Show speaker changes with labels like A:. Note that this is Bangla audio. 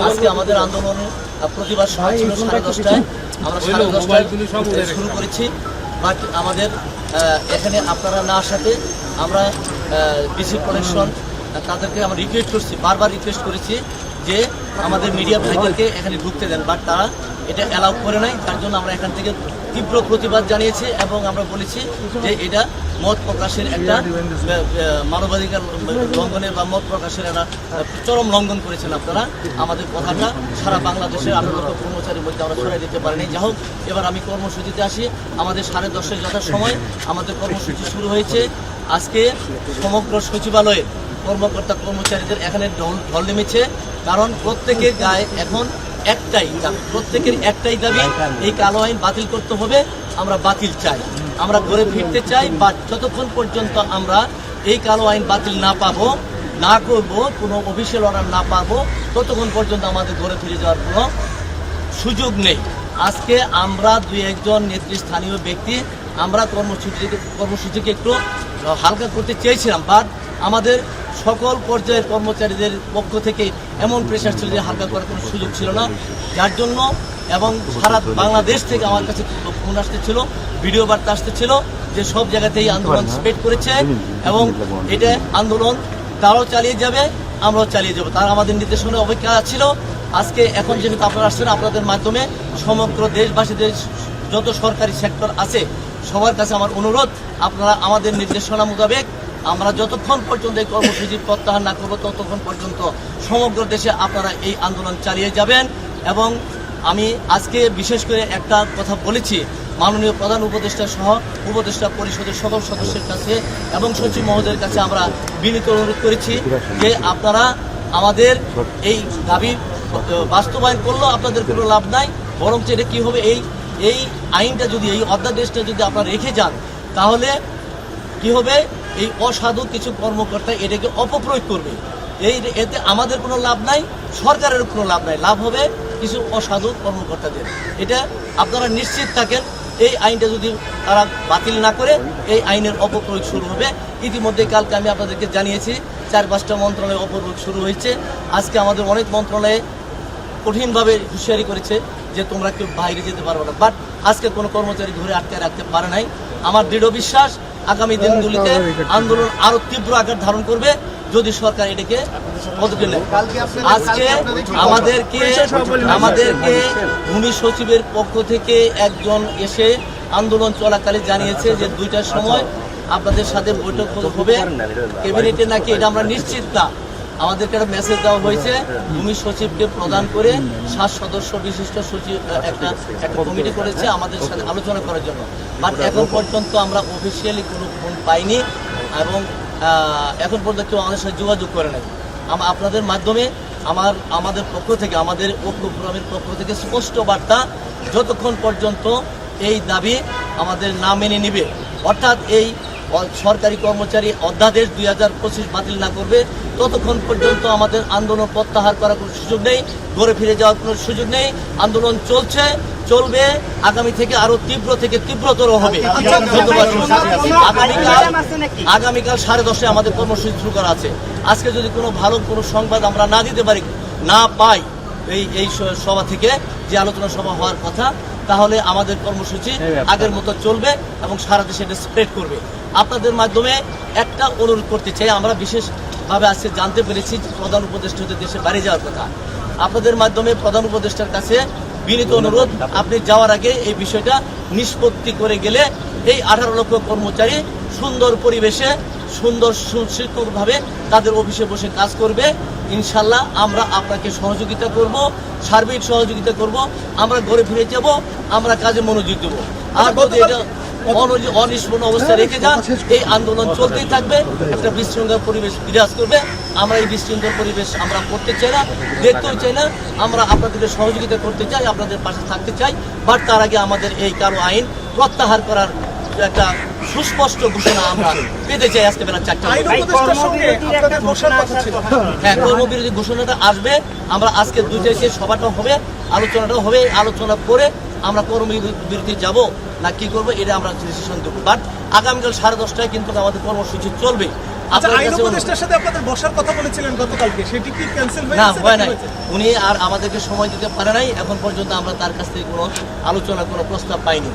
A: আজকে আমাদের আন্দোলনের প্রতিবাদ সভা ছিল 10:30টায়। আমরা 10:30টায় শুরু করেছি। বাট আমাদের এখানে আপনারা না আসাতে আমরা ডিসি প্রোটেকশন তাদেরকে আমরা রিকোয়েস্ট করছি, বারবার রিকোয়েস্ট করেছি যে আমাদের মিডিয়া ভাইদেরকে এখানে ঢুকতে দেন, বাট তারা এটা অ্যালাউ করে নাই। তার জন্য আমরা এখান থেকে তীব্র প্রতিবাদ জানিয়েছি এবং আমরা বলেছি যে এটা মত প্রকাশের একটা মানবাধিকার লঙ্ঘনের বা মত প্রকাশের একটা চরম লঙ্ঘন করেছেন আপনারা। আমাদের কথাটা সারা বাংলাদেশের 18 লক্ষ কর্মচারীর মধ্যে আমরা ছড়াই দিতে পারিনি। যাই হোক, এবার আমি কর্মসূচিতে আসি। আমাদের 10:30 যথাসময় আমাদের কর্মসূচি শুরু হয়েছে। আজকে সমগ্র সচিবালয়ে কর্মকর্তা কর্মচারীদের এখানে ঢল নেমেছে, কারণ প্রত্যেকের গায়ে এখন প্রত্যেকের একটাই দাবি, এই কালো আইন বাতিল করতে হবে। আমরা বাতিল চাই, আমরা ঘরে ফিরতে চাই। বাট যতক্ষণ পর্যন্ত আমরা এই কালো আইন বাতিল না করবো, কোনো অফিসিয়াল অর্ডার না পাবো, ততক্ষণ পর্যন্ত আমাদের ঘরে ফিরে যাওয়ার কোনো সুযোগ নেই। আজকে আমরা 2-1 নেতৃস্থানীয় ব্যক্তি আমরা কর্মসূচিকে একটু হালকা করতে চেয়েছিলাম, বাট আমাদের সকল পর্যায়ের কর্মচারীদের পক্ষ থেকে এমন প্রেশার ছিল যে হালকা করার কোনো সুযোগ ছিল না। যার জন্য এবং সারা বাংলাদেশ থেকে আমার কাছে ফোন আসতেছিল, ভিডিও বার্তা আসতেছিল যে সব জায়গাতেই আন্দোলন স্প্রেড করেছে এবং এটা আন্দোলন তারাও চালিয়ে যাবে, আমরাও চালিয়ে যাবো। তারা আমাদের নির্দেশনা অপেক্ষা ছিল। আজকে এখন যেহেতু আপনারা আসছেন, আপনাদের মাধ্যমে সমগ্র দেশবাসীদের যত সরকারি সেক্টর আছে সবার কাছে আমার অনুরোধ, আপনারা আমাদের নির্দেশনা মোতাবেক আমরা যতক্ষণ পর্যন্ত এই কর্মসূচি প্রত্যাহার না করবো ততক্ষণ পর্যন্ত সমগ্র দেশে আপনারা এই আন্দোলন চালিয়ে যাবেন। এবং আমি আজকে বিশেষ করে একটা কথা বলেছি মাননীয় প্রধান উপদেষ্টা সহ উপদেষ্টা পরিষদের সকল সদস্যের কাছে এবং সচিব মহোদয়ের কাছে আমরা বিনীত অনুরোধ করেছি যে আপনারা আমাদের এই দাবি বাস্তবায়ন করলেও আপনাদের কোনো লাভ নাই, বরং এটা কী হবে, এই আইনটা যদি, এই অধ্যাদেশটা যদি আপনারা রেখে যান তাহলে কি হবে, এই অসাধু কিছু কর্মকর্তা এটাকে অপপ্রয়োগ করবে। এতে আমাদের কোনো লাভ নাই, সরকারের কোনো লাভ নাই, লাভ হবে কিছু অসাধু কর্মকর্তাদের। এটা আপনারা নিশ্চিত থাকেন, এই আইনটা যদি তারা বাতিল না করে এই আইনের অপপ্রয়োগ শুরু হবে। ইতিমধ্যে কালকে আমি আপনাদেরকে জানিয়েছি 4-5টা মন্ত্রণালয়ে অপপ্রয়োগ শুরু হয়েছে। আজকে আমাদের অনেক মন্ত্রণালয়ে কঠিনভাবে হুঁশিয়ারি করেছে যে তোমরা কেউ বাইরে যেতে পারবে না, বাট আজকে কোনো কর্মচারী ঘরে আটকে রাখতে পারে নাই। আমার দৃঢ় বিশ্বাস আগামী দিনগুলিতে আন্দোলন আরো তীব্র আকার ধারণ করবে যদি সরকার এটাকে পদক্ষেপ নেয়। আজকে আমাদেরকে ভূমি সচিবের পক্ষ থেকে একজন এসে আন্দোলন চলাকালে জানিয়েছে যে 2টার সময় আপনাদের সাথে বৈঠক হবে ক্যাবিনেটে, নাকি এটা আমরা নিশ্চিত না। আমাদেরকে একটা মেসেজ দেওয়া হয়েছে, ভূমি সচিবকে প্রদান করে 7 সদস্য বিশিষ্ট সচিব একটা কমিটি করেছে আমাদের সাথে আলোচনা করার জন্য। বাট এখন পর্যন্ত আমরা অফিসিয়ালি কোনো ফোন পাইনি এবং এখন পর্যন্ত কেউ আমাদের সাথে যোগাযোগ করে নাই। আপনাদের মাধ্যমে আমাদের পক্ষ থেকে, আমাদের ঐক্য ফোরামের পক্ষ থেকে স্পষ্ট বার্তা, যতক্ষণ পর্যন্ত এই দাবি আমাদের না মেনে নিবে, অর্থাৎ এই সরকারি কর্মচারী অধ্যাদেশ 2025 বাতিল না করবে, ততক্ষণ পর্যন্ত আমাদের আন্দোলন প্রত্যাহার করার কোনো সুযোগ নেই, ঘরে ফিরে যাওয়ার কোনো সুযোগ নেই। আন্দোলন চলবে, আগামী থেকে আরো তীব্র থেকে তীব্রতর হবে। আগামীকাল 10:30 আমাদের কর্মসূচি শুরু করা আছে। আজকে যদি কোনো ভালো কোনো সংবাদ আমরা না পাই এই সভা থেকে, যে আলোচনা সভা হওয়ার কথা, তাহলে আমাদের কর্মসূচি আগের মতো চলবে এবং সারা দেশে এটা স্প্রেড করবে। আপনাদের মাধ্যমে একটা অনুরোধ করতে চাই, আমরা বিশেষভাবে আজকে জানতে পেরেছি প্রধান উপদেষ্টাদের দেশে বাইরে যাওয়ার কথা। আপনাদের মাধ্যমে প্রধান উপদেষ্টার কাছে বিনীত অনুরোধ, আপনি যাওয়ার আগে এই বিষয়টা নিষ্পত্তি করে গেলে এই 18 লক্ষ কর্মচারী সুন্দর পরিবেশে সুশৃঙ্খলভাবে তাদের অফিসে বসে কাজ করবে। ইনশাল্লাহ আমরা আপনাকে সহযোগিতা করব, সার্বিক সহযোগিতা করব। আমরা ঘরে ফিরে যাব, আমরা কাজে মনোযোগ দেবো। আর যদি এটা অনিষ্পন্ন অবস্থায় রেখে যান, এই আন্দোলন চলতেই থাকবে, একটা বিশৃঙ্খল পরিবেশ বিরাজ করবে। আমরা এই বিশৃঙ্খল পরিবেশ আমরা করতে চাই না, দেখতেও চাই না। আমরা আপনাদের সহযোগিতা করতে চাই, আপনাদের পাশে থাকতে চাই, বাট তার আগে আমাদের এই কালো আইন প্রত্যাহার করার একটা সুস্পষ্ট ঘোষণা আমরা পেতে চাই। আজকে বেলা 4টা হ্যাঁ, কর্মবিরতি ঘোষণাটা আসবে। আমরা আজকে 2টায় সভাটা হবে, আলোচনাটা হবে। আলোচনা করে আমরা কর্মবিরতি যাব না কি করবো, এটা আমরা ডিসিশন দেবো। বাট আগামীকাল 10:30টায় কিন্তু আমাদের কর্মসূচি চলবে।
B: আচ্ছা,
A: আপনাদের
B: আইন
A: কাছে
B: উপদেষ্টার সাথে আপনাদের বসার কথা বলেছিলেন গতকালকে, সেটি কি ক্যান্সেল হয়ে
A: না
B: গেছে?
A: হয় নাই, উনি আর আমাদেরকে সময় দিতে পারে নাই, এখন পর্যন্ত আমরা তার কাছ থেকে কোনো আলোচনা, কোনো প্রস্তাব পাইনি।